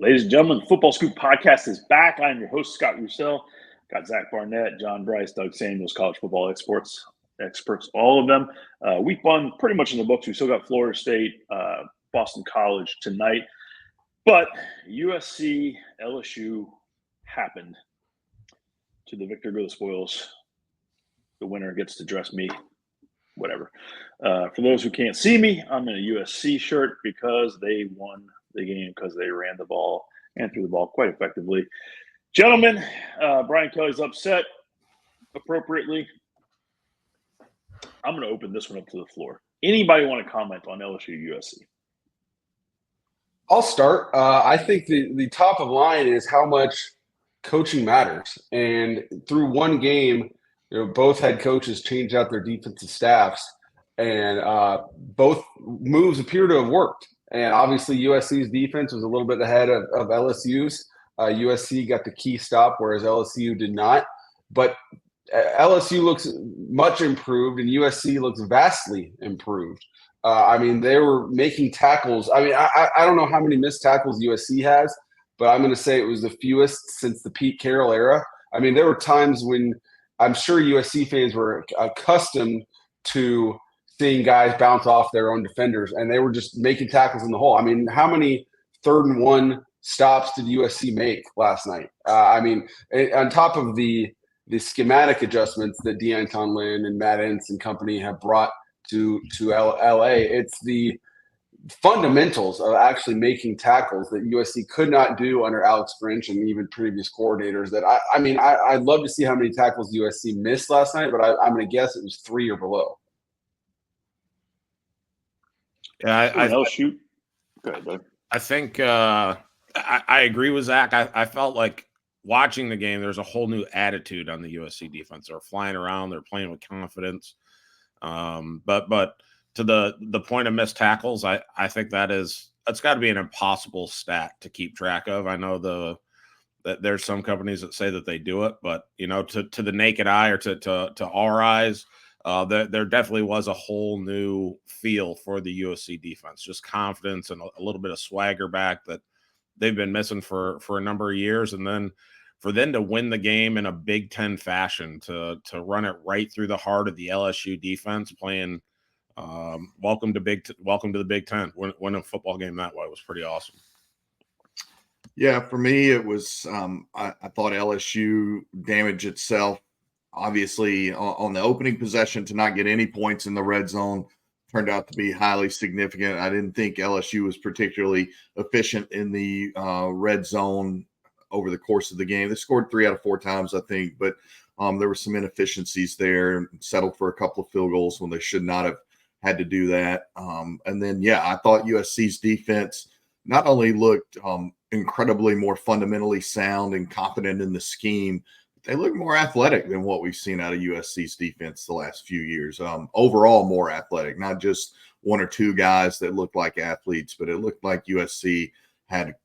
Ladies and gentlemen, the Football Scoop podcast is back. I'm your host, Scott Roussel. Got Zach Barnett, John Bryce, Doug Samuels, college football experts, all of them. Week one, pretty much in the books. We still got Florida State, Boston College tonight. But USC, LSU happened. To the victor go the spoils. The winner gets to dress me. Whatever. For those who can't see me, I'm in a USC shirt because they won the game because they ran the ball and threw the ball quite effectively. Gentlemen, Brian Kelly's upset appropriately. I'm going to open this one up to the floor. Anybody want to comment on LSU USC? I'll start. I think the top of line is how much coaching matters. And through one game, both head coaches changed out their defensive staffs, and both moves appear to have worked. And obviously, USC's defense was a little bit ahead of LSU's. USC got the key stop, whereas LSU did not. But LSU looks much improved, and USC looks vastly improved. They were making tackles. I don't know how many missed tackles USC has, but I'm going to say it was the fewest since the Pete Carroll era. There were times when I'm sure USC fans were accustomed to seeing guys bounce off their own defenders, and they were just making tackles in the hole. How many 3rd and 1 stops did USC make last night? On top of the schematic adjustments that Deanton Lynn and Matt Entz and company have brought to LA, it's the fundamentals of actually making tackles that USC could not do under Alex Grinch and even previous coordinators. That I'd love to see how many tackles USC missed last night, but I'm going to guess it was 3 or below. Yeah, I'll shoot. Go ahead, bud. I think I agree with Zach. I felt like watching the game, there's a whole new attitude on the USC defense. They're flying around. They're playing with confidence. But to the point of missed tackles, I think that's got to be an impossible stat to keep track of. I know that there's some companies that say that they do it, but to the naked eye or to our eyes, there definitely was a whole new feel for the USC defense, just confidence and a little bit of swagger back that they've been missing for a number of years. And then for them to win the game in a Big Ten fashion, to run it right through the heart of the LSU defense, playing welcome to the Big Ten, win a football game that way was pretty awesome. Yeah, for me, it was I thought LSU damaged itself. Obviously, on the opening possession, to not get any points in the red zone turned out to be highly significant. I didn't think LSU was particularly efficient in the red zone over the course of the game. They scored 3 out of 4 times, I think, but there were some inefficiencies there and settled for a couple of field goals when they should not have had to do that. And then, I thought USC's defense not only looked incredibly more fundamentally sound and confident in the scheme, they look more athletic than what we've seen out of USC's defense the last few years. Overall, more athletic, not just 1 or 2 guys that looked like athletes, but it looked like USC had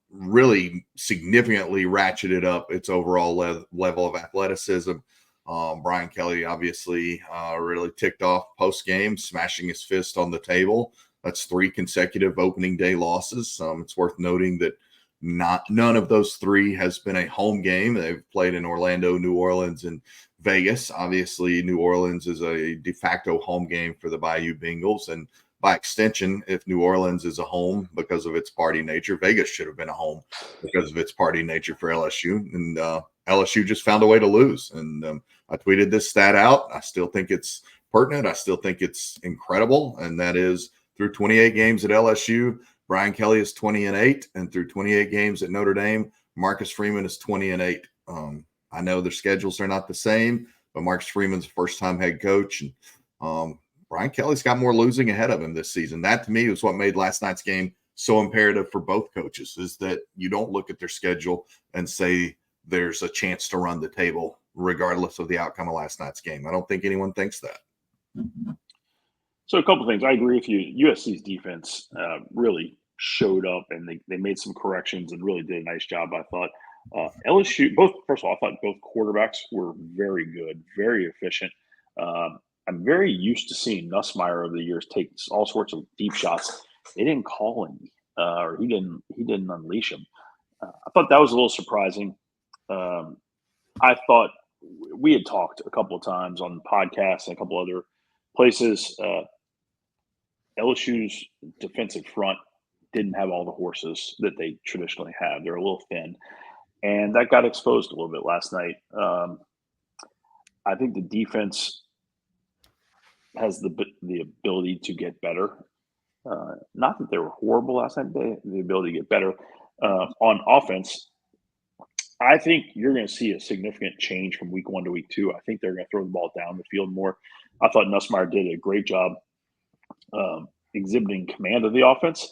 really significantly ratcheted up its overall level of athleticism. Brian Kelly obviously really ticked off post-game, smashing his fist on the table. That's 3 consecutive opening day losses. It's worth noting that none of those 3 has been a home game. They've played in Orlando, New Orleans, and Vegas. Obviously, New Orleans is a de facto home game for the Bayou Bengals. And by extension, if New Orleans is a home because of its party nature, Vegas should have been a home because of its party nature for LSU. And LSU just found a way to lose. And I tweeted this stat out. I still think it's pertinent. I still think it's incredible. And that is, through 28 games at LSU, Brian Kelly is 20-8, and through 28 games at Notre Dame, Marcus Freeman is 20-8. I know their schedules are not the same, but Marcus Freeman's a first-time head coach, and Brian Kelly's got more losing ahead of him this season. That, to me, was what made last night's game so imperative for both coaches, is that you don't look at their schedule and say there's a chance to run the table regardless of the outcome of last night's game. I don't think anyone thinks that. So a couple things. I agree with you. USC's defense really showed up, and they made some corrections and really did a nice job, I thought. LSU, first of all, I thought both quarterbacks were very good, very efficient. I'm very used to seeing Nussmeier over the years take all sorts of deep shots. They didn't call any. or he didn't unleash him. I thought that was a little surprising. I thought we had talked a couple of times on podcasts and a couple other places. LSU's defensive front didn't have all the horses that they traditionally have. They're a little thin, and that got exposed a little bit last night. I think the defense has the ability to get better. Not that they were horrible last night, the ability to get better. On offense, I think you're going to see a significant change from week 1 to week 2. I think they're going to throw the ball down the field more. I thought Nussmeier did a great job exhibiting command of the offense.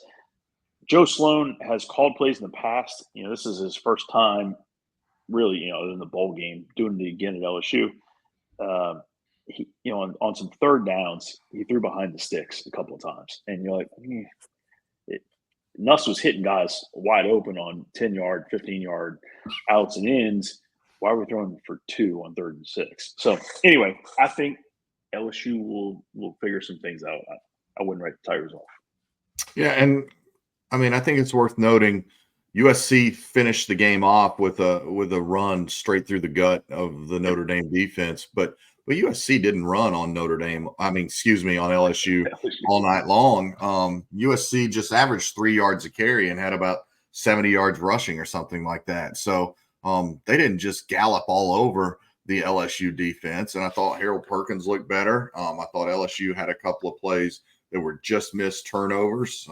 Joe Sloan has called plays in the past. This is his first time really, other than the bowl game, doing it again at LSU. He, on some third downs, he threw behind the sticks a couple of times. And you're like, Nuss was hitting guys wide open on 10-yard, 15-yard outs and ins. Why are we throwing for 2 on 3rd and 6? So anyway, I think LSU will figure some things out. I wouldn't write the Tigers off. Yeah, and I mean, I think it's worth noting USC finished the game off with a run straight through the gut of the Notre Dame defense, but USC didn't run on on LSU all night long. USC just averaged 3 yards a carry and had about 70 yards rushing or something like that. So they didn't just gallop all over the LSU defense. And I thought Harold Perkins looked better. I thought LSU had a couple of plays that were just missed turnovers.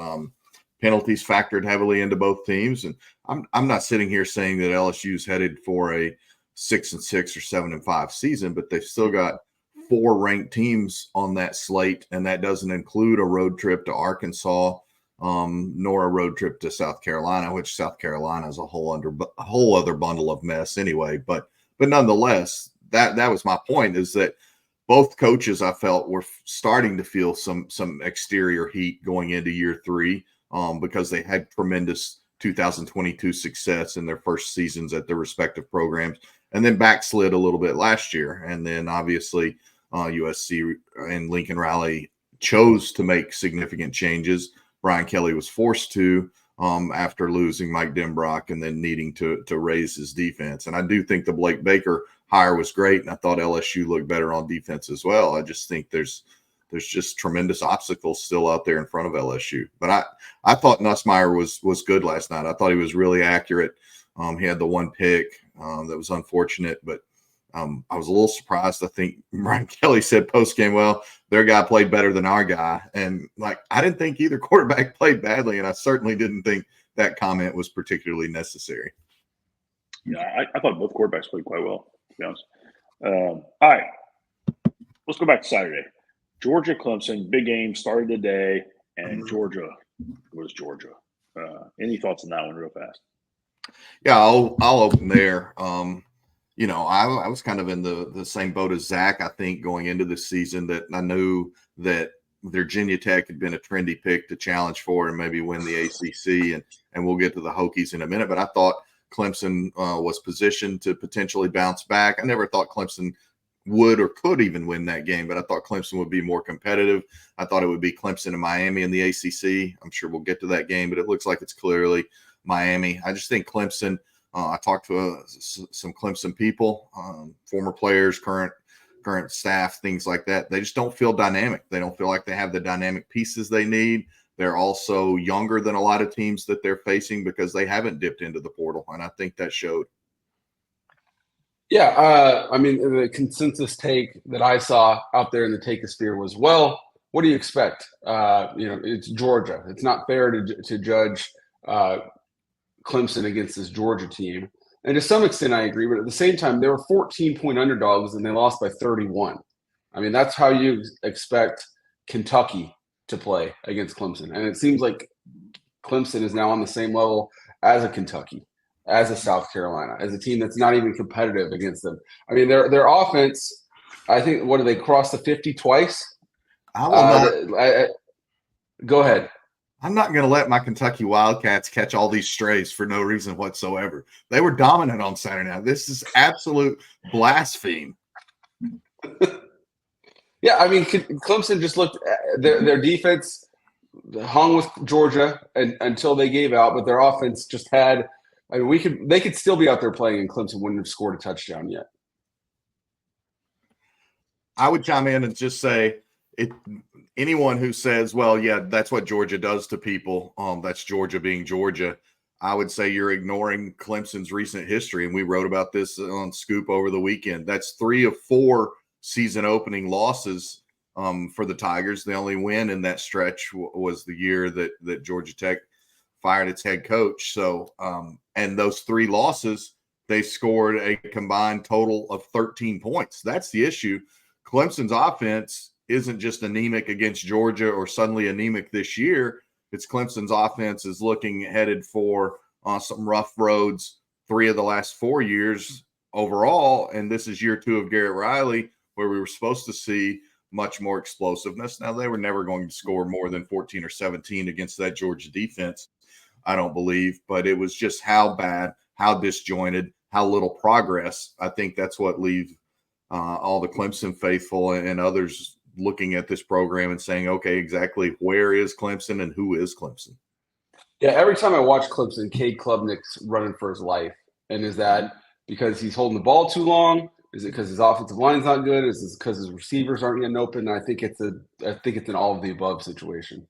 Penalties factored heavily into both teams. And I'm not sitting here saying that LSU's headed for a 6-6 or 7-5 season, but they've still got 4 ranked teams on that slate, and that doesn't include a road trip to Arkansas, nor a road trip to South Carolina, which South Carolina is a whole other bundle of mess anyway. But nonetheless, that was my point, is that both coaches, I felt, were starting to feel some exterior heat going into year 3, because they had tremendous 2022 success in their first seasons at their respective programs, and then backslid a little bit last year. And then obviously USC and Lincoln Riley chose to make significant changes. Brian Kelly was forced to after losing Mike Denbrock and then needing to raise his defense. And I do think the Blake Baker hire was great, and I thought LSU looked better on defense as well. I just think there's just tremendous obstacles still out there in front of LSU. But I thought Nussmeier was good last night. I thought he was really accurate. He had the one pick that was unfortunate, but I was a little surprised. I think Brian Kelly said post-game, well, their guy played better than our guy. And, I didn't think either quarterback played badly, and I certainly didn't think that comment was particularly necessary. Yeah, I thought both quarterbacks played quite well, to be honest. All right, let's go back to Saturday. Georgia-Clemson, big game, started the day, and Georgia was Georgia. Any thoughts on that one real fast? Yeah, I'll open there. I was kind of in the same boat as Zach, I think, going into the season, that I knew that Virginia Tech had been a trendy pick to challenge for and maybe win the ACC, and we'll get to the Hokies in a minute. But I thought Clemson was positioned to potentially bounce back. I never thought Clemson would or could even win that game, but I thought Clemson would be more competitive. I thought it would be Clemson and Miami in the ACC. I'm sure we'll get to that game, but it looks like it's clearly Miami. I just think Clemson, I talked to some Clemson people, former players, current staff, things like that. They just don't feel dynamic. They don't feel like they have the dynamic pieces they need. They're also younger than a lot of teams that they're facing because they haven't dipped into the portal, and I think that showed. Yeah, the consensus take that I saw out there in the takeosphere was, well, what do you expect? It's Georgia. It's not fair to judge Clemson against this Georgia team. And to some extent, I agree. But at the same time, they were 14-point underdogs, and they lost by 31. I mean, that's how you expect Kentucky to play against Clemson. And it seems like Clemson is now on the same level as a Kentucky, as a South Carolina, as a team that's not even competitive against them. I mean, their offense, I think, what, did they cross the 50 twice? Go ahead. I'm not going to let my Kentucky Wildcats catch all these strays for no reason whatsoever. They were dominant on Saturday night. This is absolute blasphemy. Yeah, I mean, Clemson just looked – their defense hung with Georgia until they gave out, but their offense just had. I mean, they could still be out there playing, and Clemson wouldn't have scored a touchdown yet. I would chime in and just say anyone who says, well, yeah, that's what Georgia does to people. That's Georgia being Georgia. I would say you're ignoring Clemson's recent history. And we wrote about this on Scoop over the weekend. That's 3 of 4 season opening losses for the Tigers. The only win in that stretch was the year that Georgia Tech fired its head coach. So, and those 3 losses, they scored a combined total of 13 points. That's the issue. Clemson's offense isn't just anemic against Georgia or suddenly anemic this year. It's Clemson's offense is looking headed for some rough roads 3 of the last 4 years overall. And this is year 2 of Garrett Riley, where we were supposed to see much more explosiveness. Now, they were never going to score more than 14 or 17 against that Georgia defense, I don't believe. But it was just how bad, how disjointed, how little progress. I think that's what leaves all the Clemson faithful and others looking at this program and saying, okay, exactly where is Clemson and who is Clemson? Yeah, every time I watch Clemson, Cade Klubnik's running for his life. And is that because he's holding the ball too long? Is it because his offensive line's not good? Is it because his receivers aren't getting open? I think it's an all of the above situation.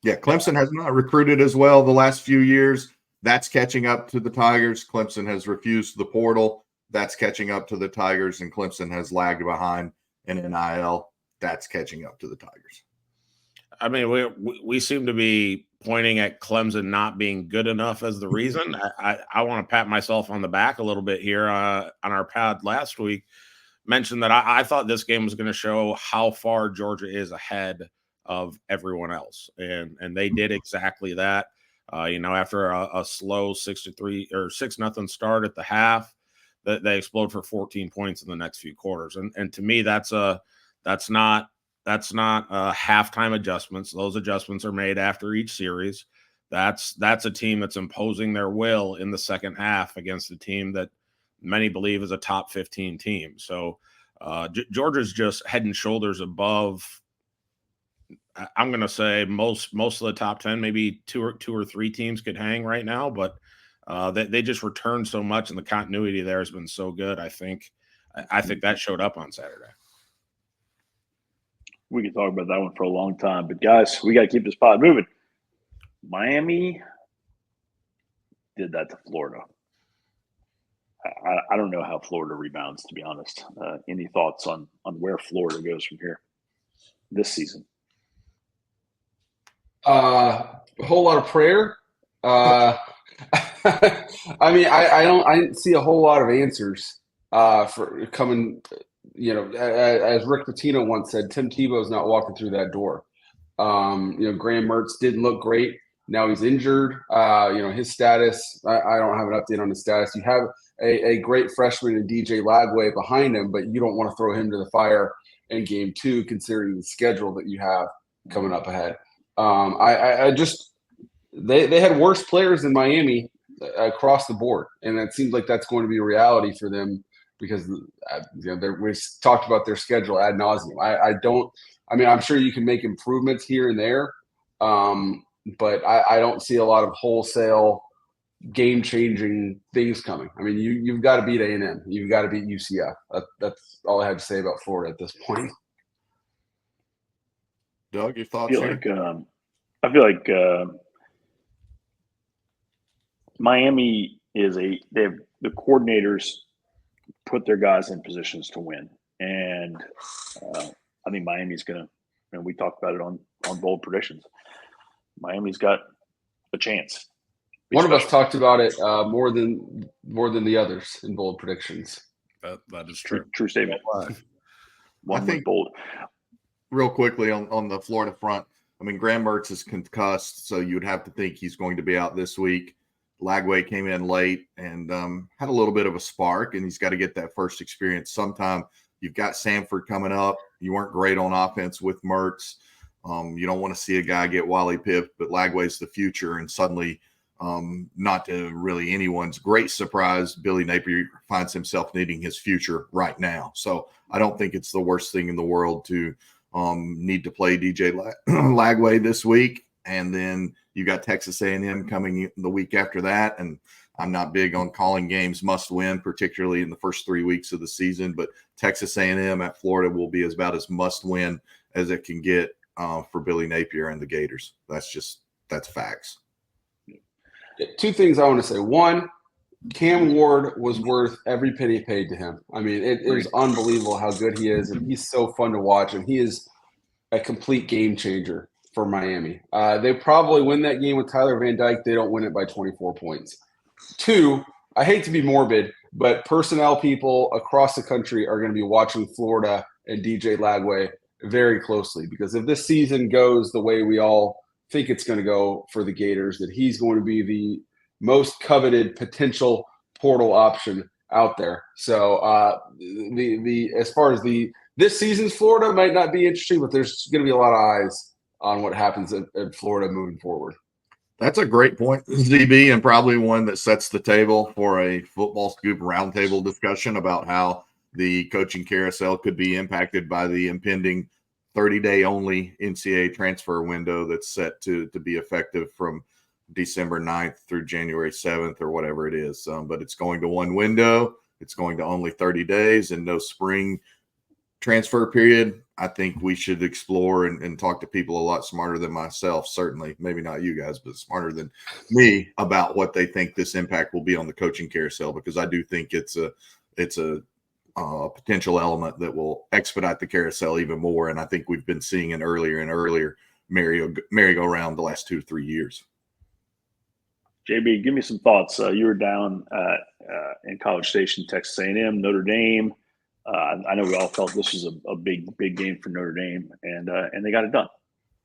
Yeah, Clemson has not recruited as well the last few years. That's catching up to the Tigers. Clemson has refused the portal. That's catching up to the Tigers, and Clemson has lagged behind in NIL. That's catching up to the Tigers. I mean, we seem to be pointing at Clemson not being good enough as the reason. I want to pat myself on the back a little bit here. On our pod last week, mentioned that I thought this game was going to show how far Georgia is ahead of everyone else, and they did exactly that. After a slow 6-3 or 6-0 start at the half, that they explode for 14 points in the next few quarters. And to me, that's not halftime adjustments. Those adjustments are made after each series. That's a team that's imposing their will in the second half against a team that many believe is a top 15 team. So Georgia's just head and shoulders above. I'm going to say most of the top 10, maybe two or three teams could hang right now, but they just returned so much, and the continuity there has been so good. I think that showed up on Saturday. We could talk about that one for a long time, but guys, we got to keep this pod moving. Miami did that to Florida. I don't know how Florida rebounds, to be honest. Any thoughts on where Florida goes from here this season? A whole lot of prayer. I mean, I didn't see a whole lot of answers for coming. As Rick Pitino once said, Tim Tebow's not walking through that door. Graham Mertz didn't look great. Now he's injured. His status, I don't have an update on his status. You have a great freshman in DJ Lagway behind him, but you don't want to throw him to the fire in game 2, considering the schedule that you have coming up ahead. They had worse players than Miami across the board, and it seems like that's going to be a reality for them because we talked about their schedule ad nauseum. I'm sure you can make improvements here and there, but I don't see a lot of wholesale game-changing things coming. I mean, you've got to beat A&M. You've got to beat UCF. That's all I have to say about Florida at this point. Doug, your thoughts here? I feel like Miami they have the coordinators put their guys in positions to win. And I think Miami's going to, and we talked about it on bold predictions. Miami's got a chance. One of us talked about it more than the others in bold predictions. That is true. True statement. I think bold. Real quickly on the Florida front, I mean, Graham Mertz is concussed, so you'd have to think he's going to be out this week. Lagway came in late and had a little bit of a spark, and he's got to get that first experience sometime. You've got Sanford coming up. You weren't great on offense with Mertz. You don't want to see a guy get Wally pipped, but Lagway's the future, and suddenly, not to really anyone's great surprise, Billy Napier finds himself needing his future right now. So I don't think it's the worst thing in the world to need to play DJ Lagway this week, and then you got Texas A&M coming the week after that. And I'm not big on calling games must win, particularly in the first 3 weeks of the season, but Texas A&M at Florida will be about as must win as it can get for Billy Napier and the Gators. That's facts. Two things I want to say. One, Cam Ward was worth every penny paid to him. I mean, it was unbelievable how good he is, and he's so fun to watch, and he is a complete game changer for Miami. They probably win that game with Tyler Van Dyke. They don't win it by 24 points. Two, I hate to be morbid, but personnel people across the country are going to be watching Florida and DJ Lagway very closely, because if this season goes the way we all think it's going to go for the Gators, that he's going to be the most coveted potential portal option out there. So as far as this season's Florida might not be interesting, but there's going to be a lot of eyes on what happens at Florida moving forward. That's a great point, ZB, and probably one that sets the table for a Football Scoop roundtable discussion about how the coaching carousel could be impacted by the impending 30-day only NCAA transfer window that's set to be effective from December 9th through January 7th or whatever it is. But it's going to one window. It's going to only 30 days and no spring transfer period. I think we should explore and talk to people a lot smarter than myself, certainly, maybe not you guys, but smarter than me, about what they think this impact will be on the coaching carousel, because I do think it's a potential element that will expedite the carousel even more. And I think we've been seeing an earlier and earlier merry-go-round the last 2 to 3 years. JB, give me some thoughts. You were down in College Station, Texas A&M, Notre Dame. I know we all felt this was a big game for Notre Dame, and they got it done.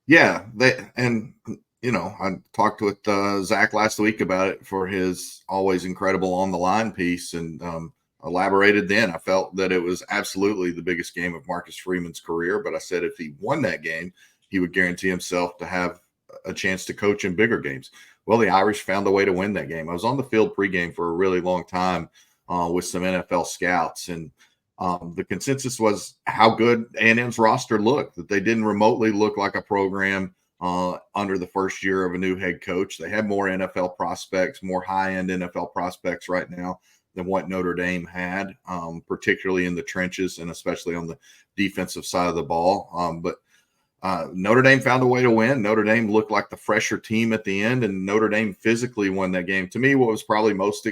Yeah, I talked with Zach last week about it for his always incredible on the line piece, and elaborated then. I felt that it was absolutely the biggest game of Marcus Freeman's career, but I said if he won that game, he would guarantee himself to have a chance to coach in bigger games. Well, the Irish found a way to win that game. I was on the field pregame for a really long time with some NFL scouts, and the consensus was how good A&M's roster looked, that they didn't remotely look like a program under the first year of a new head coach. They had more NFL prospects, more high-end NFL prospects right now than what Notre Dame had, particularly in the trenches and especially on the defensive side of the ball. But Notre Dame found a way to win. Notre Dame looked like the fresher team at the end, and Notre Dame physically won that game. To me, what was probably most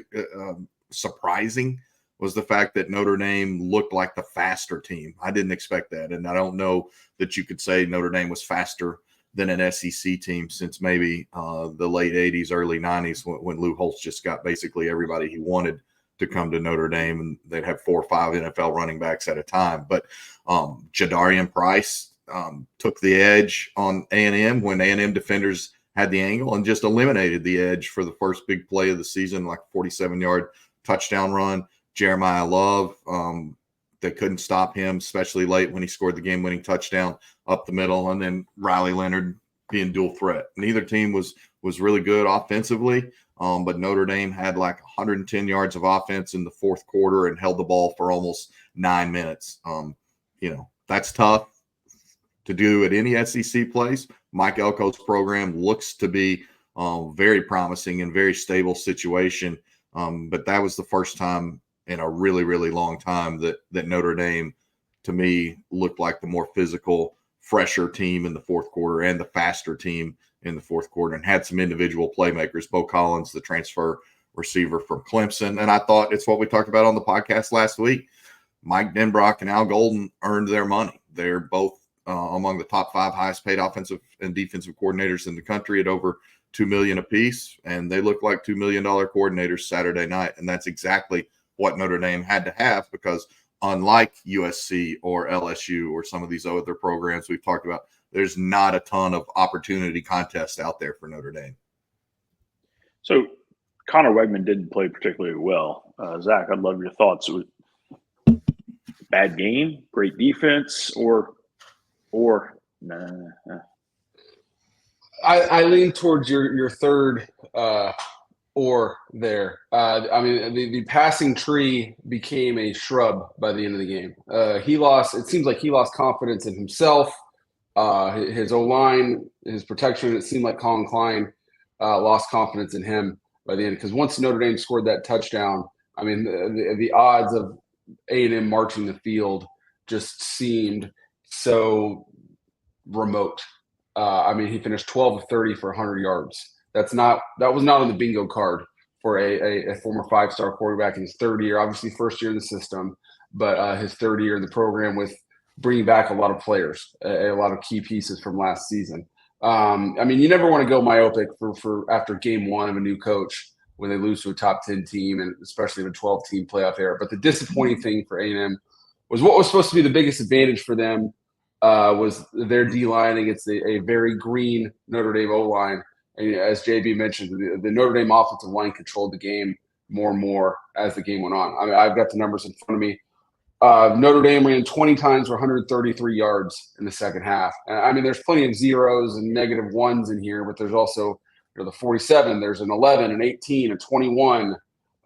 surprising was the fact that Notre Dame looked like the faster team. I didn't expect that, and I don't know that you could say Notre Dame was faster than an SEC team since maybe the late 80s, early 90s when Lou Holtz just got basically everybody he wanted to come to Notre Dame, and they'd have 4 or 5 NFL running backs at a time. But Jadarian Price took the edge on A&M when A&M defenders had the angle and just eliminated the edge for the first big play of the season, like a 47-yard touchdown run. Jeremiah Love, they couldn't stop him, especially late when he scored the game-winning touchdown up the middle, and then Riley Leonard being dual threat. Neither team was really good offensively, but Notre Dame had like 110 yards of offense in the fourth quarter and held the ball for almost 9 minutes. That's tough to do at any SEC place. Mike Elko's program looks to be very promising and very stable situation, but that was the first time in a really, really long time that Notre Dame, to me, looked like the more physical, fresher team in the fourth quarter and the faster team in the fourth quarter, and had some individual playmakers. Bo Collins, the transfer receiver from Clemson. And I thought it's what we talked about on the podcast last week. Mike Denbrock and Al Golden earned their money. They're both among the top 5 highest paid offensive and defensive coordinators in the country at over $2 million apiece. And they look like $2 million coordinators Saturday night. And that's exactly what Notre Dame had to have, because unlike USC or LSU or some of these other programs we've talked about, there's not a ton of opportunity contests out there for Notre Dame. So Connor Wegman didn't play particularly well. Zach, I'd love your thoughts. Bad game, great defense, or nah. I lean towards your third or there. The passing tree became a shrub by the end of the game. It seems like he lost confidence in himself. His O-line, his protection, it seemed like Colin Klein lost confidence in him by the end, because once Notre Dame scored that touchdown, I mean, the odds of A&M marching the field just seemed so remote. I mean, he finished 12 of 30 for 100 yards. That was not on the bingo card for a former 5-star quarterback in his third year, obviously first year in the system, but his third year in the program with bringing back a lot of players, a lot of key pieces from last season. I mean, you never want to go myopic for after game one of a new coach when they lose to a top 10 team, and especially in a 12-team playoff era. But the disappointing thing for A&M was what was supposed to be the biggest advantage for them was their D-line against a very green Notre Dame O-line. And as JB mentioned, the Notre Dame offensive line controlled the game more and more as the game went on. I mean, I've got the numbers in front of me. Notre Dame ran 20 times for 133 yards in the second half. I mean, there's plenty of zeros and negative ones in here, but there's also the 47, there's an 11, an 18, a 21,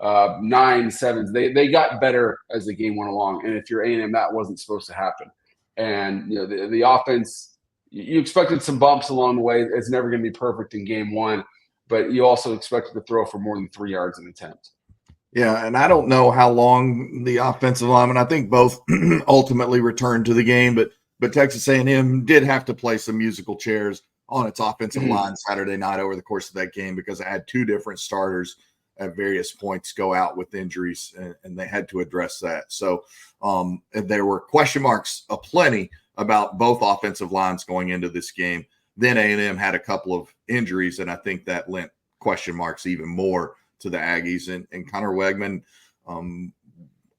9 sevens. They got better as the game went along. And if you're A&M, that wasn't supposed to happen. And the offense, you expected some bumps along the way. It's never going to be perfect in game one, but you also expected to throw for more than 3 yards an attempt. Yeah, and I don't know how long the offensive linemen, I think both ultimately returned to the game, but Texas A&M did have to play some musical chairs on its offensive line Saturday night over the course of that game, because it had two different starters at various points go out with injuries, and they had to address that. So there were question marks aplenty about both offensive lines going into this game. Then A&M had a couple of injuries, and I think that lent question marks even more to the Aggies. And Connor Wegman,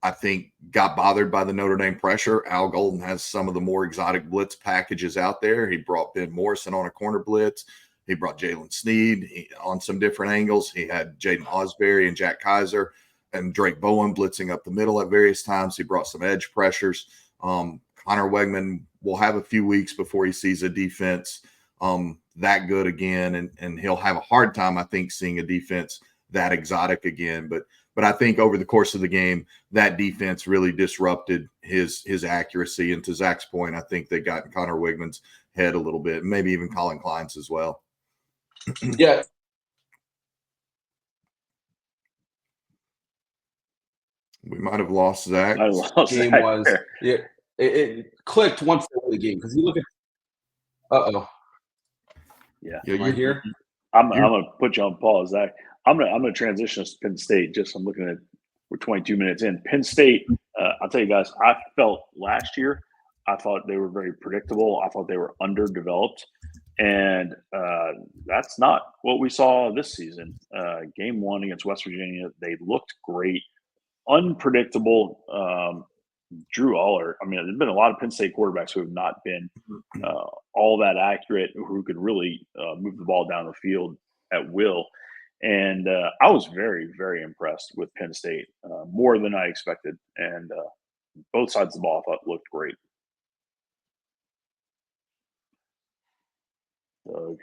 I think, got bothered by the Notre Dame pressure. Al Golden has some of the more exotic blitz packages out there. He brought Ben Morrison on a corner blitz. He brought Jalen Sneed on some different angles. He had Jaden Osbury and Jack Kaiser and Drake Bowen blitzing up the middle at various times. He brought some edge pressures. Connor Wegman will have a few weeks before he sees a defense that good again, and he'll have a hard time, I think, seeing a defense that exotic again. But I think over the course of the game, that defense really disrupted his accuracy. And to Zach's point, I think they got in Connor Wegman's head a little bit, maybe even Colin Klein's as well. Yeah. We might have lost Zach. I lost Game Zach was there. it clicked once they won the game, because you look at Yeah, am I here? I'm gonna put you on pause, Zach. I'm gonna transition us to Penn State. I'm looking at, we're 22 minutes in. Penn State, I'll tell you guys, I felt last year, I thought they were very predictable. I thought they were underdeveloped, and that's not what we saw this season. Game one against West Virginia, they looked great, unpredictable. Drew Aller, I mean, there's been a lot of Penn State quarterbacks who have not been all that accurate, who could really move the ball down the field at will. And I was very, very impressed with Penn State, more than I expected. And both sides of the ball I thought looked great. Doug.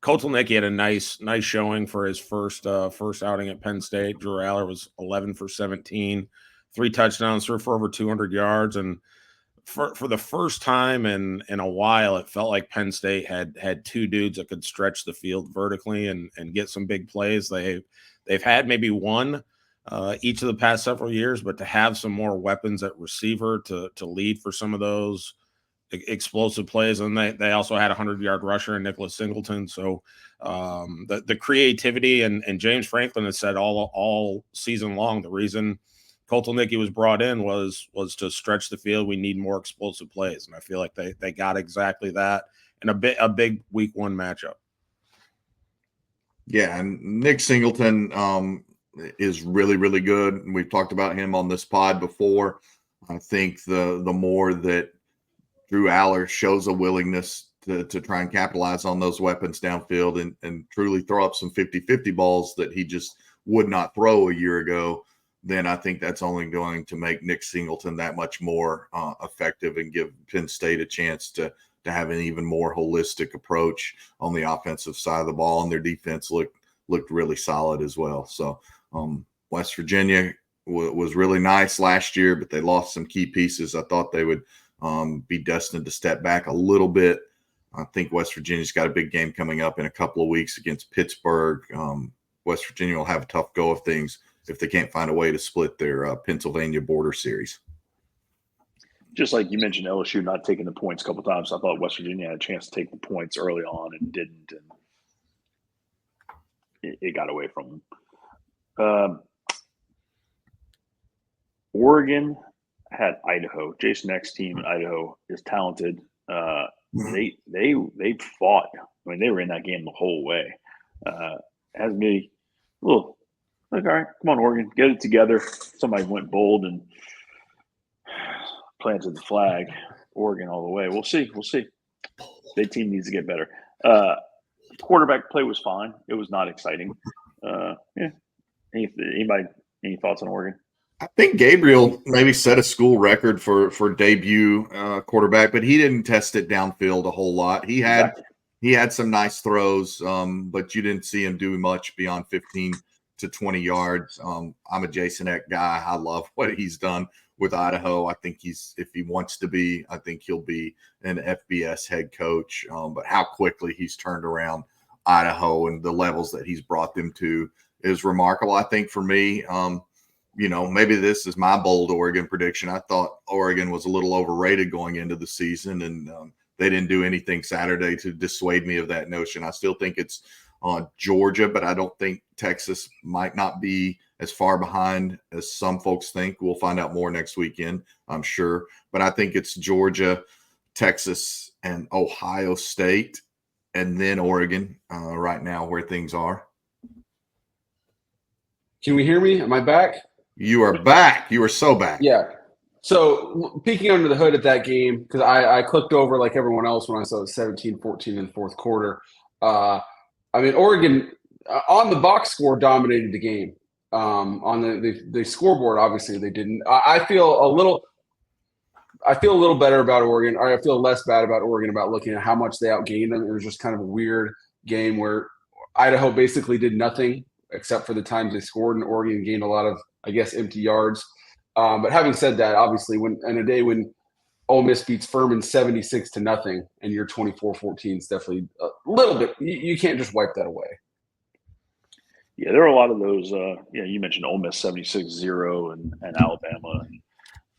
Kotelnicki had a nice showing for his first outing at Penn State. Drew Aller was 11 for 17, 3 touchdowns, threw for over 200 yards. And for the first time in a while, it felt like Penn State had two dudes that could stretch the field vertically and get some big plays. They've had maybe one each of the past several years, but to have some more weapons at receiver to lead for some of those explosive plays, and they also had a 100-yard rusher in Nicholas Singleton. So the creativity, and James Franklin has said all season long, the reason Kotelnicki was brought in was to stretch the field. We need more explosive plays, and I feel like they got exactly that in a big week one matchup. Yeah, and Nick Singleton is really, really good. We've talked about him on this pod before. I think the more that Drew Aller shows a willingness to try and capitalize on those weapons downfield and truly throw up some 50-50 balls that he just would not throw a year ago, then I think that's only going to make Nick Singleton that much more effective and give Penn State a chance to have an even more holistic approach on the offensive side of the ball. And their defense looked really solid as well. So West Virginia was really nice last year, but they lost some key pieces. I thought they would be destined to step back a little bit. I think West Virginia's got a big game coming up in a couple of weeks against Pittsburgh. West Virginia will have a tough go of things if they can't find a way to split their Pennsylvania border series. Just like you mentioned, LSU not taking the points a couple of times. I thought West Virginia had a chance to take the points early on and didn't, and it got away from them. Oregon had Idaho. Jason Eck's team in Idaho is talented. They fought. I mean, they were in that game the whole way. Has me a little like, all right, come on, Oregon, get it together. Somebody went bold and planted the flag. Oregon all the way. We'll see. Their team needs to get better. Quarterback play was fine. It was not exciting. Yeah. Any thoughts on Oregon? I think Gabriel maybe set a school record for debut quarterback, but he didn't test it downfield a whole lot. He had some nice throws, but you didn't see him do much beyond 15 to 20 yards. I'm a Jason Eck guy. I love what he's done with Idaho. I think if he wants to be, I think he'll be an FBS head coach. But how quickly he's turned around Idaho and the levels that he's brought them to is remarkable. I think for me, maybe this is my bold Oregon prediction. I thought Oregon was a little overrated going into the season, and they didn't do anything Saturday to dissuade me of that notion. I still think it's Georgia, but I don't think Texas might not be as far behind as some folks think. We'll find out more next weekend, I'm sure. But I think it's Georgia, Texas, and Ohio State, and then Oregon right now where things are. Can we hear me? Am I back? You are back. You are so back. Yeah. So peeking under the hood at that game, because I clicked over like everyone else when I saw it 17-14 in the fourth quarter. Oregon on the box score dominated the game. On the scoreboard, obviously they didn't. I feel a little better about Oregon. Or I feel less bad about Oregon about looking at how much they outgained them. It was just kind of a weird game where Idaho basically did nothing except for the times they scored, and Oregon gained a lot of, I guess, empty yards. But having said that, obviously, in a day when Ole Miss beats Furman 76-0 and you're 24-14 is definitely a little bit. You can't just wipe that away. Yeah, there are a lot of those. You mentioned Ole Miss 76-0 and Alabama and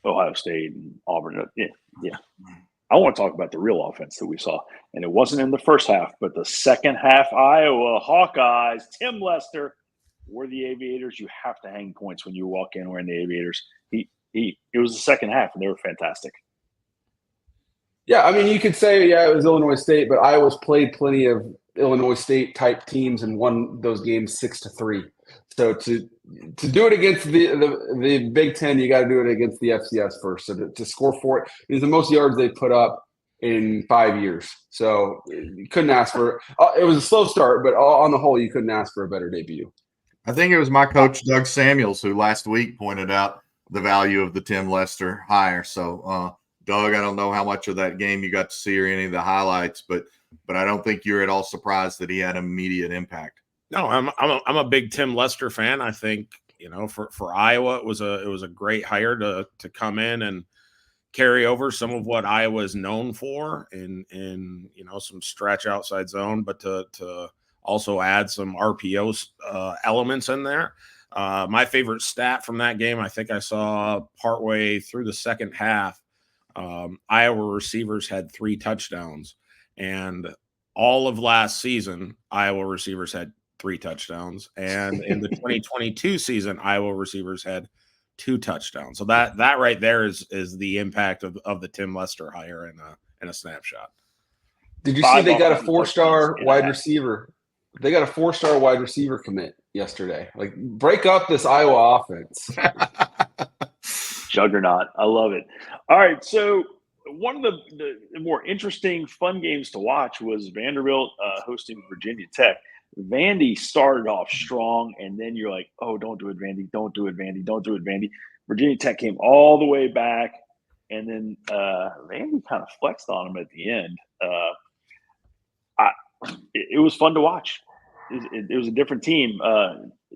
Ohio State and Auburn. Yeah. I want to talk about the real offense that we saw, and it wasn't in the first half, but the second half. Iowa Hawkeyes, Tim Lester were the Aviators. You have to hang points when you walk in wearing the Aviators. It was the second half, and they were fantastic. Yeah, I mean, you could say, it was Illinois State, but Iowa's played plenty of Illinois State type teams and won those games 6-3. So to do it against the Big Ten, you got to do it against the FCS first. So to score for it is the most yards they put up in 5 years. So you couldn't ask for it was a slow start, but on the whole, you couldn't ask for a better debut. I think it was my coach, Doug Samuels, who last week pointed out the value of the Tim Lester hire. So, Doug, I don't know how much of that game you got to see or any of the highlights, but I don't think you're at all surprised that he had immediate impact. No, I'm a big Tim Lester fan. I think, for Iowa, it was a great hire to come in and carry over some of what Iowa is known for in some stretch outside zone, but to also add some RPO elements in there. My favorite stat from that game, I think I saw partway through the second half, Iowa receivers had 3 touchdowns, and all of last season, Iowa receivers had 3 touchdowns, and in the 2022 season, Iowa receivers had 2 touchdowns. So that right there is the impact of the Tim Lester hire in a snapshot. Did you see they got a 4-star wide receiver? They got a 4-star wide receiver commit yesterday. Like, break up this Iowa offense. Juggernaut. I love it. All right, so one of the more interesting, fun games to watch was Vanderbilt hosting Virginia Tech. Vandy started off strong, and then you're like, oh, don't do it, Vandy. Don't do it, Vandy. Don't do it, Vandy. Virginia Tech came all the way back, and then Vandy kind of flexed on them at the end. It was fun to watch. It was a different team.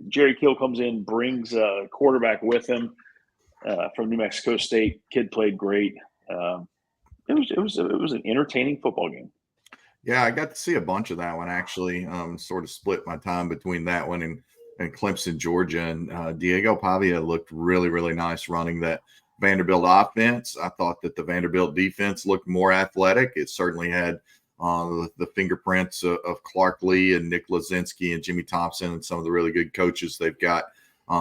Jerry Kill comes in, brings a quarterback with him from New Mexico State. Kid played great. It was an entertaining football game. Yeah, I got to see a bunch of that one actually. Sort of split my time between that one and Clemson, Georgia. And Diego Pavia looked really, really nice running that Vanderbilt offense. I thought that the Vanderbilt defense looked more athletic. It certainly had the fingerprints of Clark Lee and Nick Lazinski and Jimmy Thompson and some of the really good coaches they've got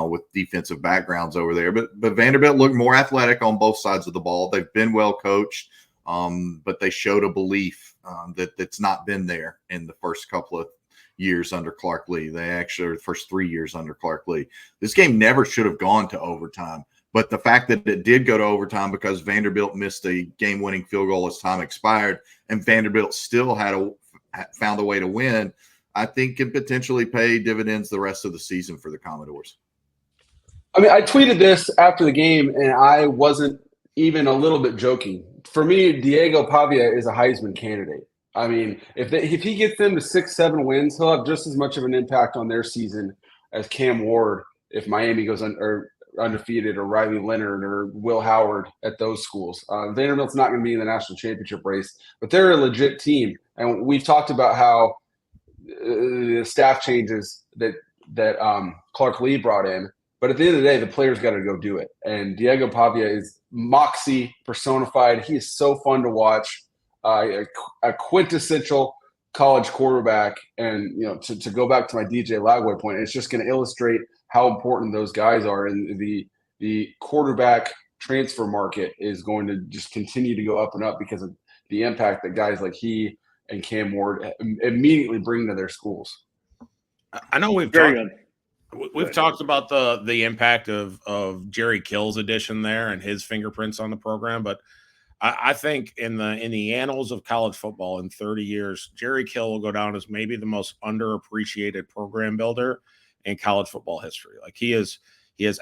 with defensive backgrounds over there. But Vanderbilt looked more athletic on both sides of the ball. They've been well coached, but they showed a belief that's not been there in the first couple of years under Clark Lee. They actually, the first 3 years under Clark Lee. This game never should have gone to overtime. But the fact that it did go to overtime because Vanderbilt missed a game-winning field goal as time expired, and Vanderbilt still found a way to win, I think could potentially pay dividends the rest of the season for the Commodores. I mean, I tweeted this after the game, and I wasn't even a little bit joking. For me, Diego Pavia is a Heisman candidate. I mean, if he gets them to 6-7 wins, he'll have just as much of an impact on their season as Cam Ward if Miami goes undefeated, or Riley Leonard or Will Howard at those schools. Vanderbilt's not going to be in the national championship race, but they're a legit team. And we've talked about how the staff changes that Clark Lee brought in. But at the end of the day, the players got to go do it. And Diego Pavia is moxie personified. He is so fun to watch, a quintessential college quarterback. And, to go back to my DJ Lagway point, it's just going to illustrate how important those guys are. And the quarterback transfer market is going to just continue to go up and up because of the impact that guys like he and Cam Ward immediately bring to their schools. I know we've talked about the impact of Jerry Kill's addition there and his fingerprints on the program, but I think in the annals of college football in 30 years, Jerry Kill will go down as maybe the most underappreciated program builder in college football history. Like he has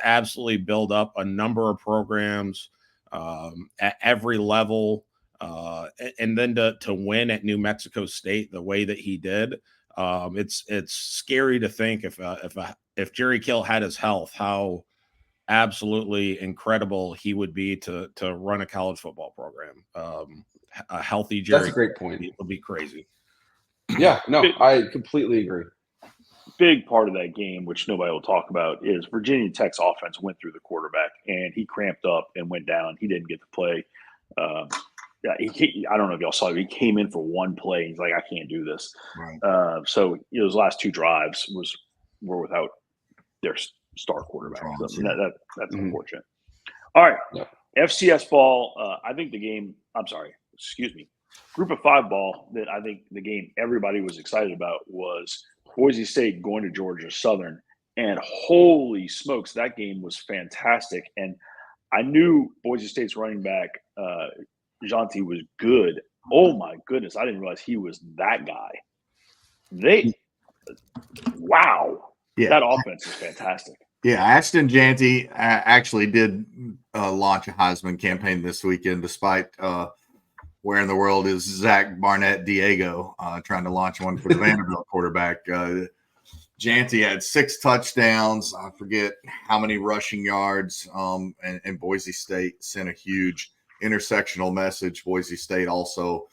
absolutely built up a number of programs at every level, and then to win at New Mexico State the way that he did. It's scary to think if Jerry Kill had his health, how absolutely incredible he would be to run a college football program. A healthy Jerry. That's a great point. It would be crazy. Yeah, no, I completely agree. Big part of that game, which nobody will talk about, is Virginia Tech's offense went through the quarterback and he cramped up and went down. He didn't get to play. I don't know if y'all saw it. He came in for one play. He's like, I can't do this. Right. So those last two drives were without their star quarterback. So that's unfortunate. All right. Yep. FCS ball. I think the game. Group of Five ball. That I think the game everybody was excited about was Boise State going to Georgia Southern, and holy smokes, that game was fantastic. And I knew Boise State's running back Janti was good. Oh my goodness, I didn't realize he was that guy. Wow, yeah, that offense is fantastic. Yeah, Ashton Janti actually did launch a Heisman campaign this weekend, despite where in the world is Zach Barnett Diego trying to launch one for the Vanderbilt quarterback. Janti had 6 touchdowns. I forget how many rushing yards. And Boise State sent a huge intersectional message. Boise State also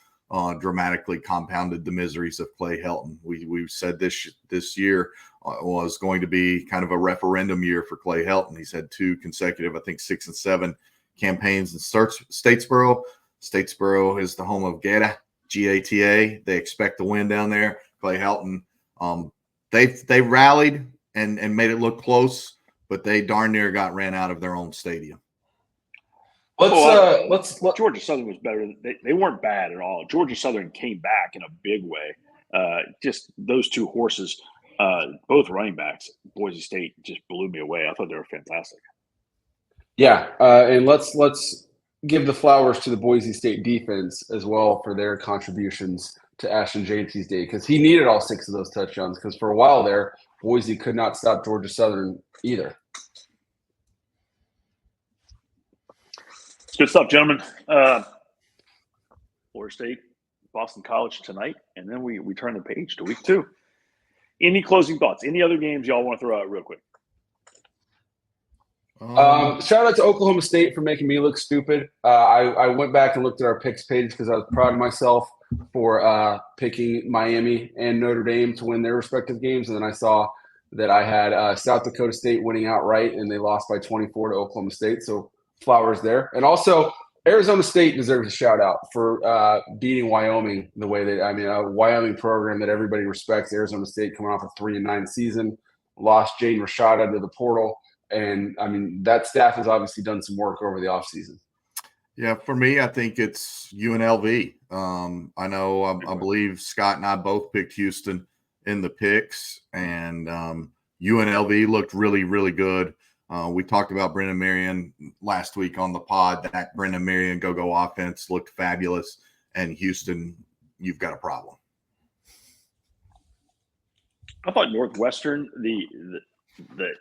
dramatically compounded the miseries of Clay Helton. We said this year was going to be kind of a referendum year for Clay Helton. He's had 2 consecutive, I think 6 and 7 campaigns in Statesboro. Statesboro is the home of Gata, Gata. They expect to win down there. Clay Helton, they rallied and made it look close, but they darn near got ran out of their own stadium. Georgia Southern was better. They weren't bad at all. Georgia Southern came back in a big way. Just those 2 horses, both running backs, Boise State just blew me away. I thought they were fantastic. Yeah, and let's give the flowers to the Boise State defense as well for their contributions to Ashton Janti's day, because he needed all 6 of those touchdowns, because for a while there, Boise could not stop Georgia Southern either. Good stuff, gentlemen. Florida State, Boston College tonight, and then we turn the page to week 2. Any closing thoughts? Any other games y'all want to throw out real quick? Shout out to Oklahoma State for making me look stupid. I went back and looked at our picks page because I was proud of myself for picking Miami and Notre Dame to win their respective games. And then I saw that I had South Dakota State winning outright, and they lost by 24 to Oklahoma State. So flowers there. And also, Arizona State deserves a shout out for beating Wyoming the way they. I mean, a Wyoming program that everybody respects. Arizona State coming off a 3-9 season, lost Jaden Rashada to the portal. And, I mean, that staff has obviously done some work over the offseason. Yeah, for me, I think it's UNLV. I know, I believe Scott and I both picked Houston in the picks, and UNLV looked really, really good. We talked about Brendan Marion last week on the pod. That Brendan Marion go-go offense looked fabulous, and Houston, you've got a problem. I thought Northwestern, the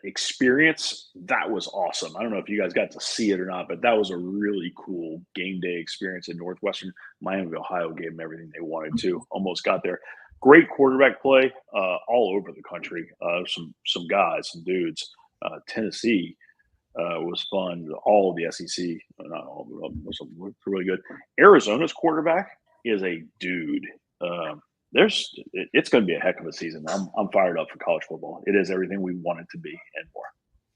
experience, that was awesome. I don't know if you guys got to see it or not, but that was a really cool game day experience in Northwestern. Miami of Ohio gave them everything they wanted to. Almost got there. Great quarterback play all over the country. Some guys, some dudes. Tennessee was fun. All of the SEC, not all of them, looked really good. Arizona's quarterback is a dude. It's going to be a heck of a season. I'm fired up for college football. It is everything we want it to be and more.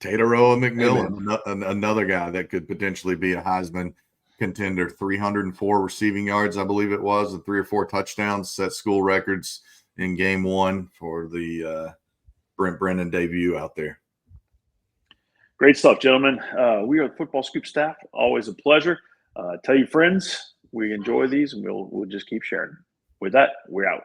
Tataroa McMillan, another guy that could potentially be a Heisman contender. 304 receiving yards, I believe it was, and 3 or 4 touchdowns, set school records in game 1 for the Brent Brennan debut out there. Great stuff, gentlemen. We are the Football Scoop staff. Always a pleasure. Tell your friends we enjoy these, and we'll just keep sharing. With that, we're out.